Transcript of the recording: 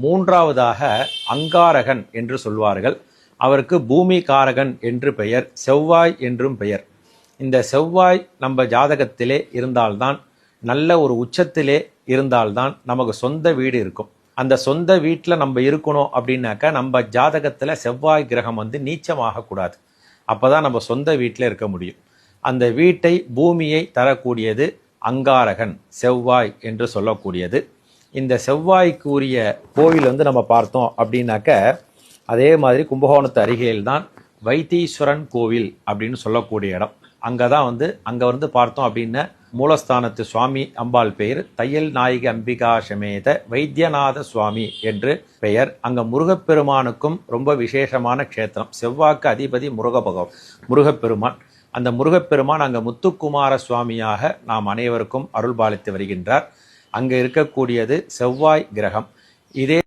மூன்றாவதாக அங்காரகன் என்று சொல்வார்கள். அவருக்கு பூமி காரகன் என்று பெயர், செவ்வாய் என்றும் பெயர். இந்த செவ்வாய் நம்ம ஜாதகத்திலே இருந்தால்தான், நல்ல ஒரு உச்சத்திலே இருந்தால்தான் நமக்கு சொந்த வீடு இருக்கும். அந்த சொந்த வீட்டில் நம்ம இருக்கணும் அப்படின்னாக்கா நம்ம ஜாதகத்தில் செவ்வாய் கிரகம் நீச்சமாகக்கூடாது. அப்போ தான் நம்ம சொந்த வீட்டில் இருக்க முடியும். அந்த வீட்டை, பூமியை தரக்கூடியது அங்காரகன், செவ்வாய் என்று சொல்லக்கூடியது. இந்த செவ்வாய்க்கு உரிய கோவில் நம்ம பார்த்தோம் அப்படின்னாக்க, அதே மாதிரி கும்பகோணத்து அருகில் தான் வைத்தீஸ்வரன் கோவில் அப்படின்னு சொல்லக்கூடிய இடம். அங்கே தான் அங்கே பார்த்தோம் அப்படின்னா மூலஸ்தானத்து சுவாமி அம்பாள் பெயர் தையல் நாயகி அம்பிகா சமேத வைத்தியநாத சுவாமி என்று பெயர். அங்கே முருகப்பெருமானுக்கும் ரொம்ப விசேஷமான க்ஷேத்திரம். செவ்வாய்க்கு அதிபதி முருகப்பெருமான். அந்த முருகப்பெருமான் அங்கே முத்துக்குமார சுவாமியாக நாம் அனைவருக்கும் அருள்பாலித்து வருகின்றார். அங்கே இருக்கக்கூடியது செவ்வாய் கிரகம். இதே